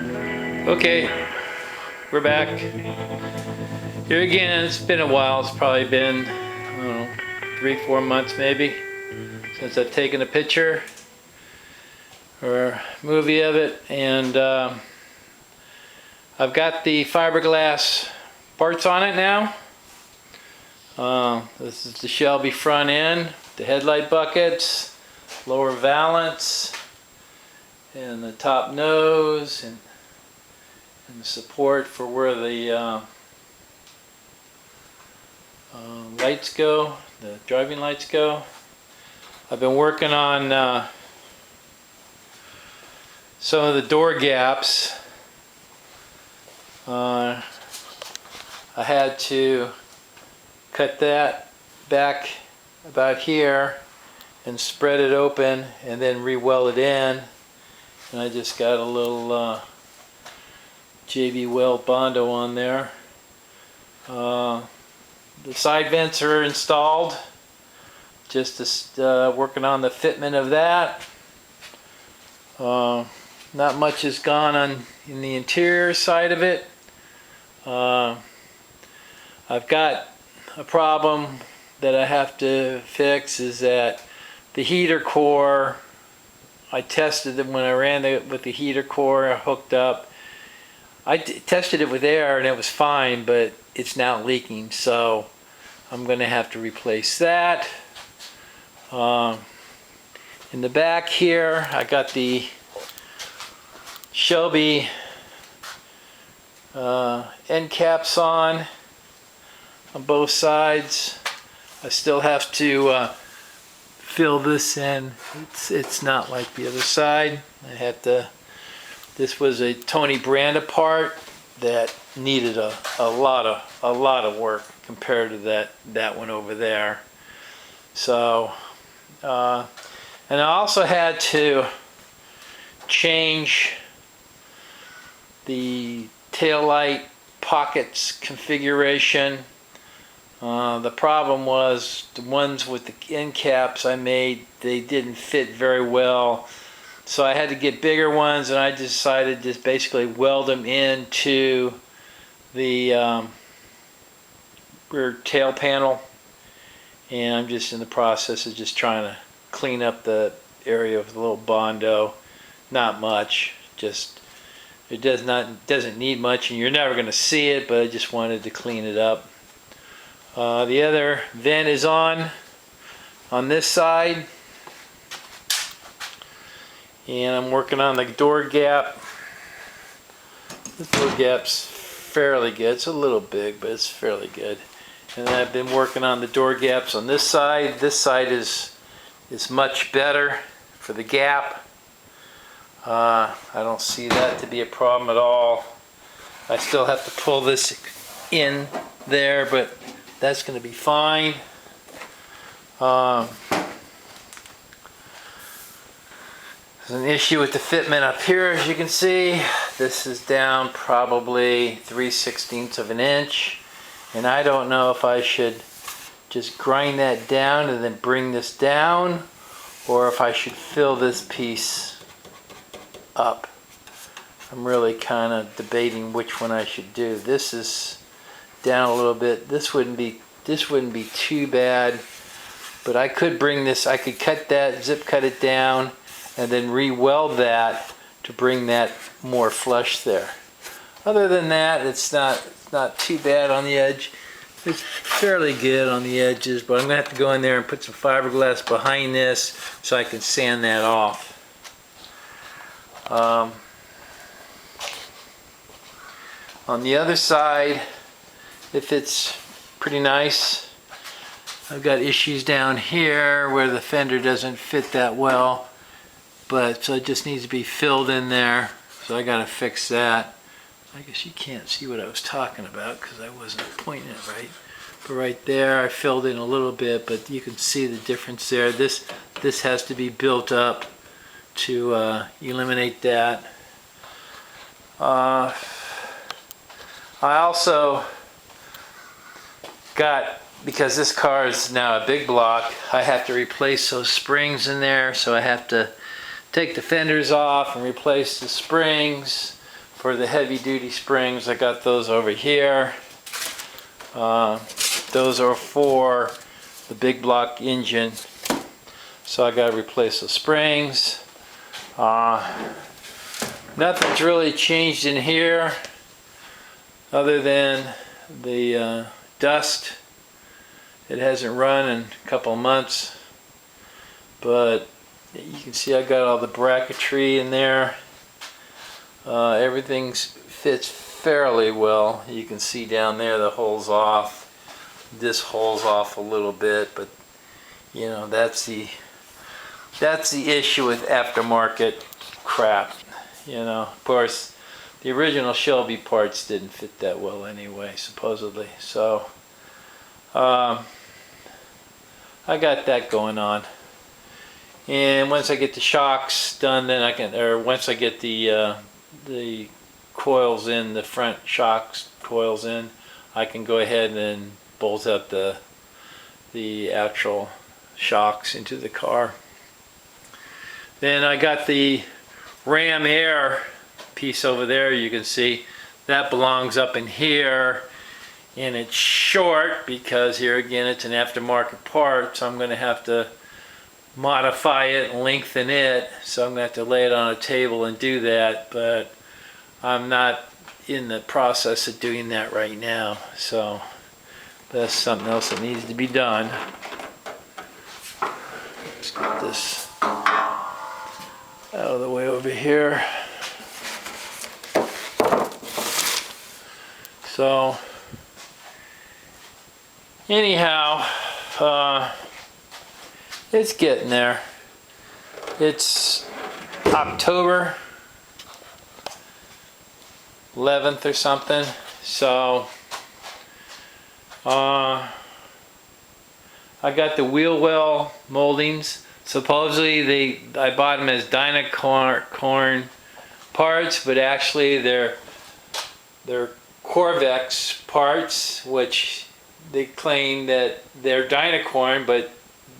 Okay, we're back. Here again, it's been a while. It's probably been, I don't know, 3-4 months maybe since I've taken a picture or a movie of it. And I've got the fiberglass parts on it now. This is the Shelby front end, the headlight buckets, lower valance, and the top nose, and the support for where the lights go, the driving lights go. I've been working on some of the door gaps. I had to cut that back about here and spread it open and then re-weld it in. And I just got a little JB Weld Bondo on there. The side vents are installed. Just working on the fitment of that. Not much has gone on in the interior side of it. I've got a problem that I have to fix, is that the heater core, I tested it when I ran it with the heater core hooked up. I tested it with air and it was fine, but it's now leaking, so I'm going to have to replace that. In the back here, I got the Shelby end caps on both sides. I still have to fill this in. It's not like the other side. I had to. This was a Tony Branda part that needed a lot of work compared to that one over there. So, and I also had to change the taillight pockets configuration. The problem was the ones with the end caps I made, they didn't fit very well. So I had to get bigger ones, and I decided to just basically weld them into the rear tail panel. And I'm just in the process of just trying to clean up the area of the little Bondo. Not much, just it doesn't need much, and you're never going to see it, but I just wanted to clean it up. The other vent is on this side, and I'm working on the door gap. The door gap's fairly good. It's a little big, but it's fairly good. And I've been working on the door gaps on this side. This side is much better for the gap. I don't see that to be a problem at all. I still have to pull this in there, but that's going to be fine. There's an issue with the fitment up here, as you can see. This is down probably 3/16 of an inch, and I don't know if I should just grind that down and then bring this down, or if I should fill this piece up. I'm really kind of debating which one I should do. This is down a little bit. This wouldn't be too bad, but I could bring this, I could cut that, zip cut it down, and then re-weld that to bring that more flush there. Other than that, it's not too bad on the edge. It's fairly good on the edges, but I'm gonna have to go in there and put some fiberglass behind this so I can sand that off. On the other side, it fits pretty nice. I've got issues down here where the fender doesn't fit that well, but so it just needs to be filled in there, so I gotta fix that. I guess you can't see what I was talking about because I wasn't pointing it right. But right there I filled in a little bit, but you can see the difference there. This has to be built up to eliminate that. I also got, because this car is now a big block, I have to replace those springs in there, so I have to take the fenders off and replace the springs for the heavy duty springs. I got those over here. Those are for the big block engine. So I got to replace the springs. Nothing's really changed in here other than the dust. It hasn't run in a couple of months, but you can see I got all the bracketry in there. Everything fits fairly well. You can see down there the hole's off. This hole's off a little bit, but you know, that's the issue with aftermarket crap. You know, of course, the original Shelby parts didn't fit that well anyway, supposedly. So I got that going on. And once I get the shocks done, then I can, or once I get the coils in, the front shocks coils in, I can go ahead and bolt up the actual shocks into the car. Then I got the ram air piece over there. You can see that belongs up in here, and it's short because here again it's an aftermarket part, so I'm going to have to modify it and lengthen it. So I'm going to have to lay it on a table and do that, but I'm not in the process of doing that right now. So that's something else that needs to be done. Let's get this out of the way over here. So anyhow, it's getting there. It's October 11th or something, so I got the wheel well moldings. Supposedly I bought them as Dynacorn parts, but actually they're Corvex parts, which they claim that they're Dynacorn, but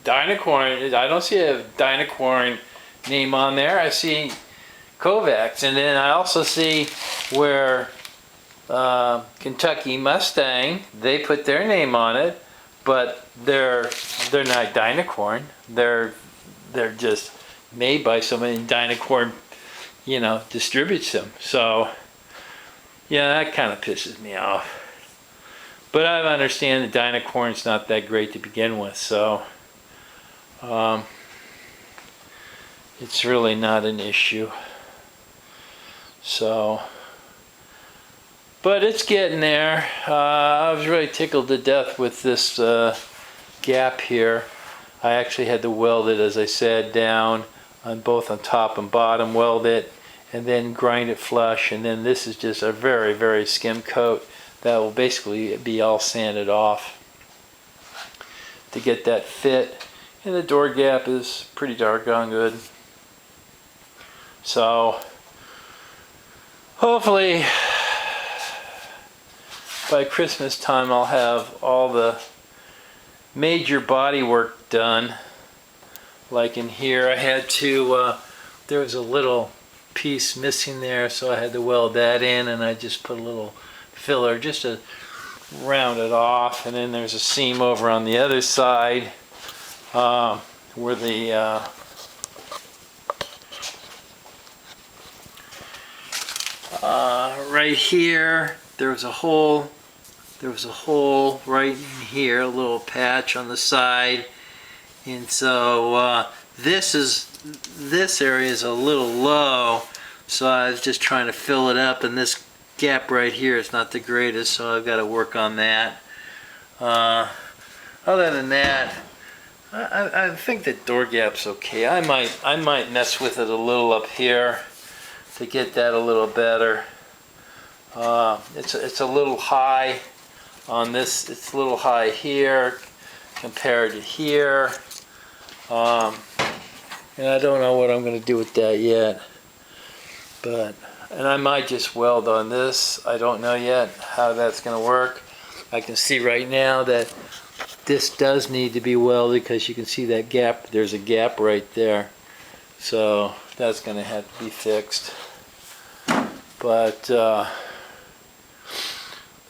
Dynacorn, I don't see a Dynacorn name on there. I see Kovacs, and then I also see where Kentucky Mustang, they put their name on it, but they're not Dynacorn. They're just made by somebody, and Dynacorn, you know, distributes them. So yeah, that kind of pisses me off. But I understand that Dynacorn's not that great to begin with, so it's really not an issue. So, but it's getting there. I was really tickled to death with this gap here. I actually had to weld it, as I said, down on both on top and bottom, weld it, and then grind it flush. And then this is just a very, very skim coat that will basically be all sanded off to get that fit. And the door gap is pretty doggone good. So hopefully by Christmas time I'll have all the major body work done. Like in here I had to, there was a little piece missing there, so I had to weld that in, and I just put a little filler just to round it off. And then there's a seam over on the other side where the right here there was a hole right in here, a little patch on the side, and so this area is a little low, so I was just trying to fill it up, and this gap right here is not the greatest, so I've got to work on that. Other than that, I think the door gap's okay. I might mess with it a little up here to get that a little better. It's a little high on this. It's a little high here compared to here. And I don't know what I'm going to do with that yet. And I might just weld on this. I don't know yet how that's going to work. I can see right now that this does need to be welded because you can see that gap. There's a gap right there. So that's going to have to be fixed. but the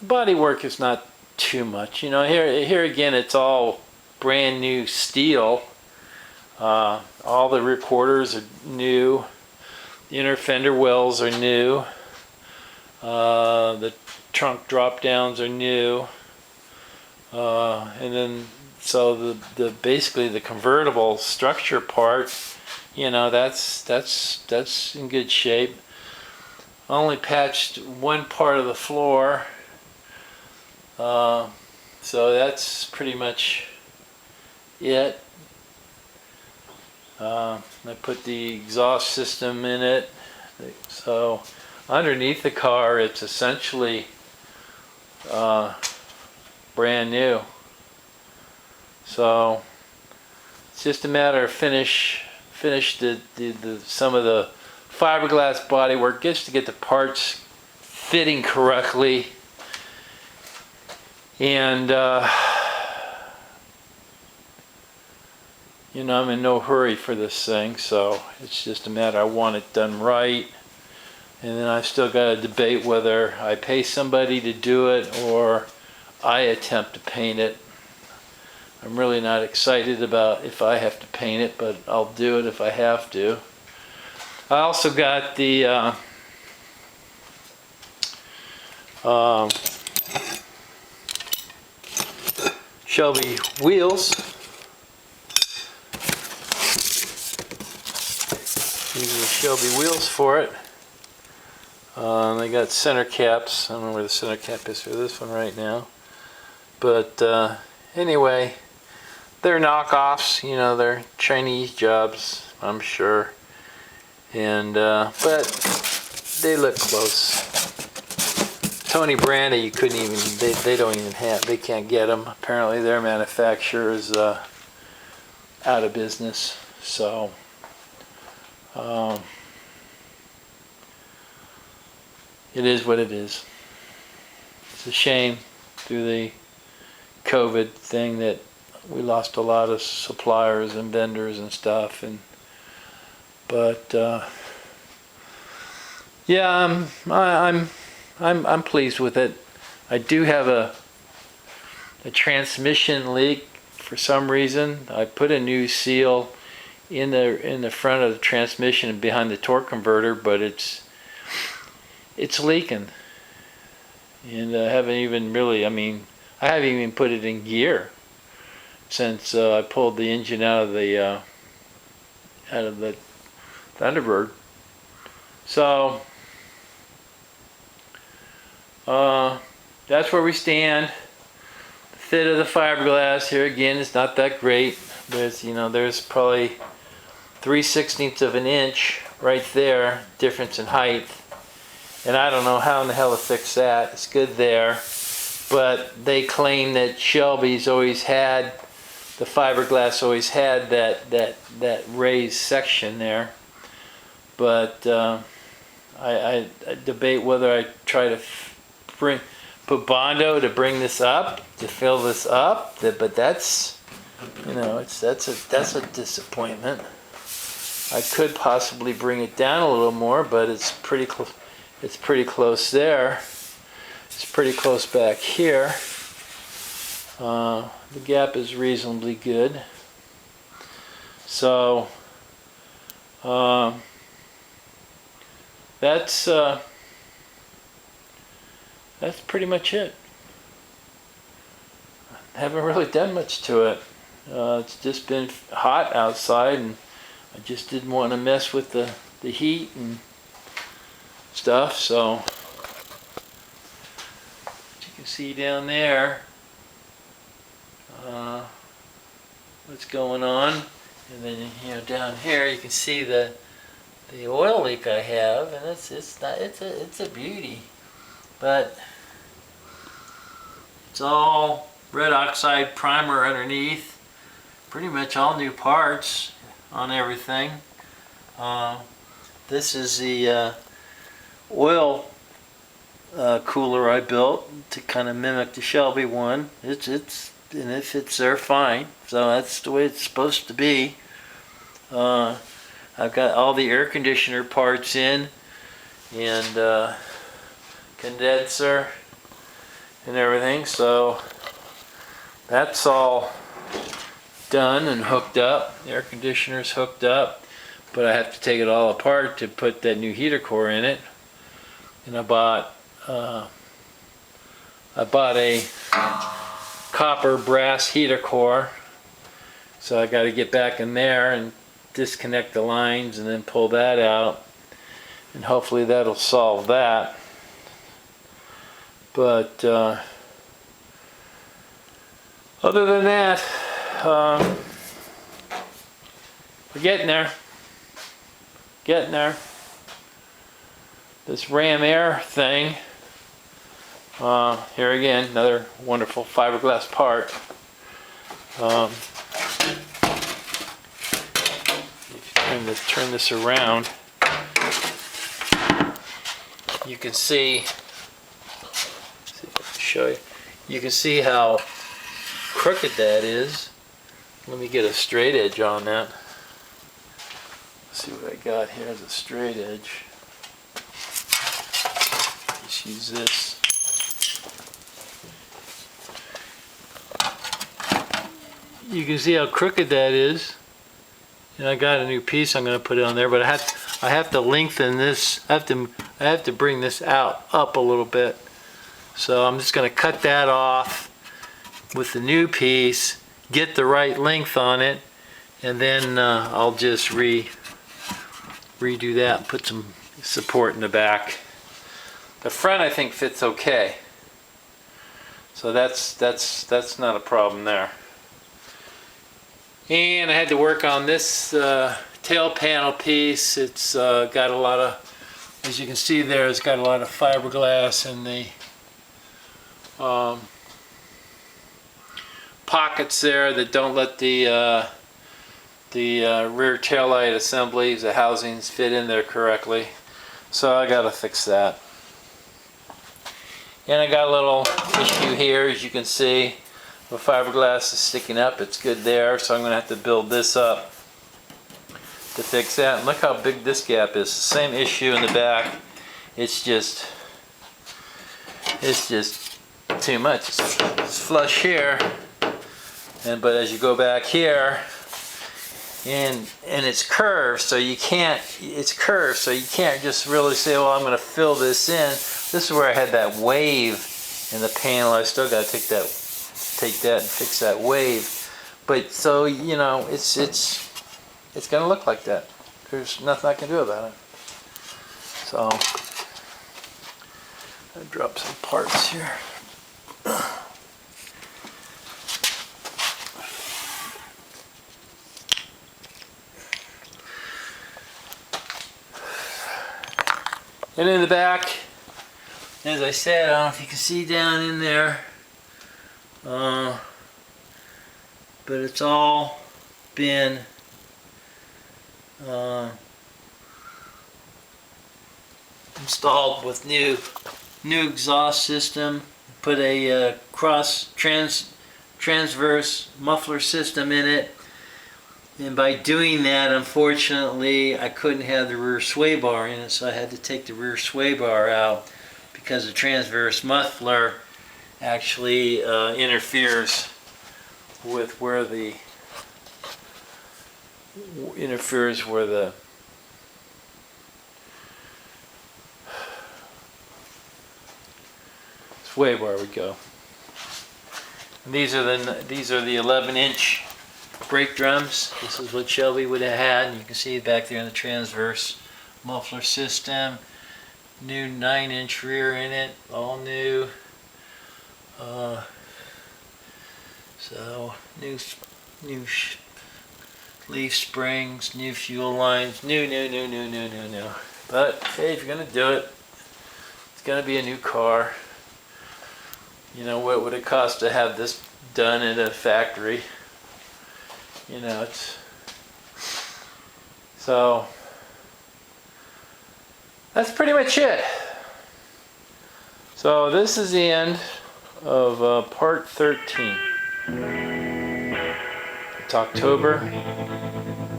body work is not too much. You know, here again, it's all brand new steel. All the recorders are new. The inner fender wells are new. The trunk drop downs are new. And then so the basically the convertible structure part, you know, that's in good shape. I only patched one part of the floor, so that's pretty much it. I put the exhaust system in it, so underneath the car it's essentially brand new. So it's just a matter of finish some of the fiberglass bodywork, just to get the parts fitting correctly, and you know, I'm in no hurry for this thing, so it's just a matter, I want it done right. And then I still got to debate whether I pay somebody to do it or I attempt to paint it. I'm really not excited about if I have to paint it, but I'll do it if I have to. I also got the Shelby wheels. These are the Shelby wheels for it. They got center caps. I don't know where the center cap is for this one right now. But anyway, they're knockoffs. You know, they're Chinese jobs, I'm sure. And but they look close. Tony Brandy, you couldn't even. They don't even have. They can't get them. Apparently, their manufacturer is out of business. So. It is what it is. It's a shame through the COVID thing that we lost a lot of suppliers and vendors and stuff, but yeah, I'm pleased with it. I do have a transmission leak for some reason. I put a new seal in the front of the transmission and behind the torque converter, but it's leaking, and I haven't even really, I haven't even put it in gear since I pulled the engine out of the Thunderbird. So that's where we stand. The fit of the fiberglass here again is not that great. There's probably 3/16 of an inch right there difference in height. And I don't know how in the hell to fix that. It's good there. But they claim that Shelby's always had, the fiberglass always had that raised section there. But I debate whether I try to put Bondo to bring this up, to fill this up. But that's, that's a disappointment. I could possibly bring it down a little more, but it's pretty close. It's pretty close there. It's pretty close back here. The gap is reasonably good. So that's pretty much it. I haven't really done much to it. It's just been hot outside, and I just didn't want to mess with the heat and stuff. So you can see down there what's going on, and then down here you can see the oil leak I have, and it's a beauty, but it's all red oxide primer underneath, pretty much all new parts on everything. This is the oil cooler I built to kind of mimic the Shelby one. And it fits there fine. So that's the way it's supposed to be. I've got all the air conditioner parts in, and condenser and everything. So that's all done and hooked up. The air conditioner's hooked up, but I have to take it all apart to put that new heater core in it. And I bought a copper brass heater core, so I got to get back in there and disconnect the lines and then pull that out, and hopefully that'll solve that. But other than that, we're getting there. Getting there. This Ram Air thing, here again, another wonderful fiberglass part. If you turn this around, you can see if I can show you. You can see how crooked that is. Let me get a straight edge on that. Let's see what I got here as a straight edge. Just use this. You can see how crooked that is. And I got a new piece I'm going to put it on there, but I have to lengthen this. I have to bring this out up a little bit. So I'm just going to cut that off with the new piece, get the right length on it, and then I'll just redo that and put some support in the back. The front I think fits okay, so that's not a problem there. And I had to work on this tail panel piece. It's got a lot of, as you can see there, it's got a lot of fiberglass in the pockets there that don't let the rear taillight assemblies, the housings, fit in there correctly. So I gotta fix that. And I got a little issue here, as you can see. The fiberglass is sticking up. It's good there, so I'm gonna have to build this up to fix that. And look how big this gap is. Same issue in the back. It's just too much. It's flush here, but as you go back here, and it's curved, so you can't. It's curved, so you can't just really say, "Well, I'm going to fill this in." This is where I had that wave in the panel. I still got to take that and fix that wave. But so you know, it's going to look like that. There's nothing I can do about it. So I dropped some parts here. And in the back, as I said, I don't know if you can see down in there, but it's all been installed with new exhaust system. Put a transverse muffler system in it, and by doing that, unfortunately, I couldn't have the rear sway bar in it, so I had to take the rear sway bar out because the transverse muffler actually interferes with where the sway bar would go. And these are the 11-inch brake drums. This is what Shelby would have had, and you can see back there in the transverse muffler system. New 9-inch rear in it, all new. So new leaf springs, new fuel lines, new. But hey, if you're gonna do it, it's gonna be a new car. You know, what would it cost to have this done at a factory? You know, it's so that's pretty much it. So this is the end of part 13. It's October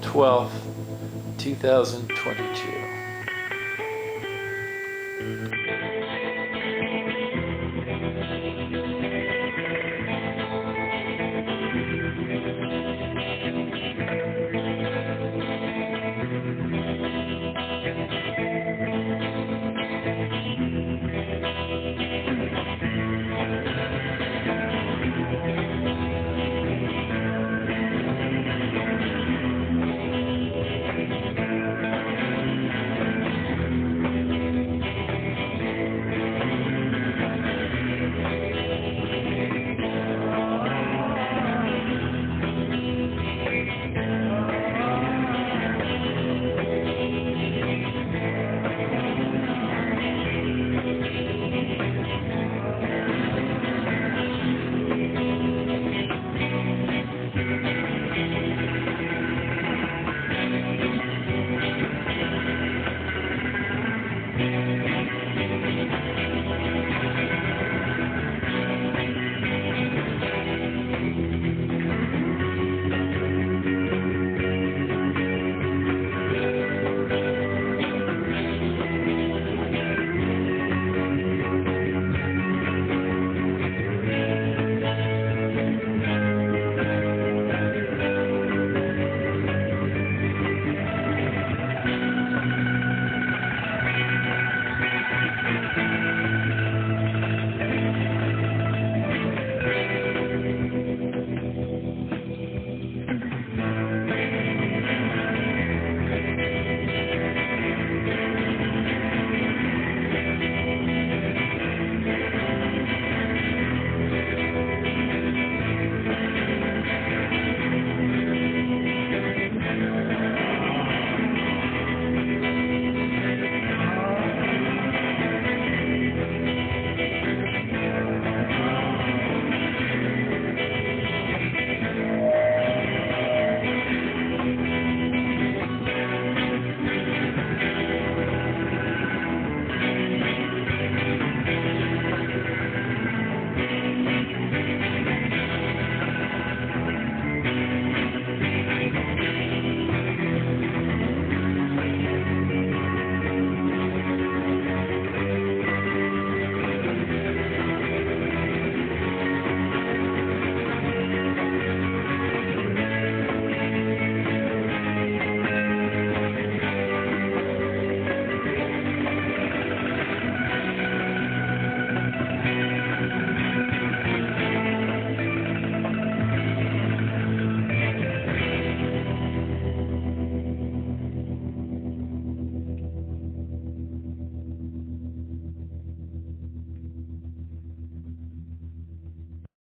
12th, 2022.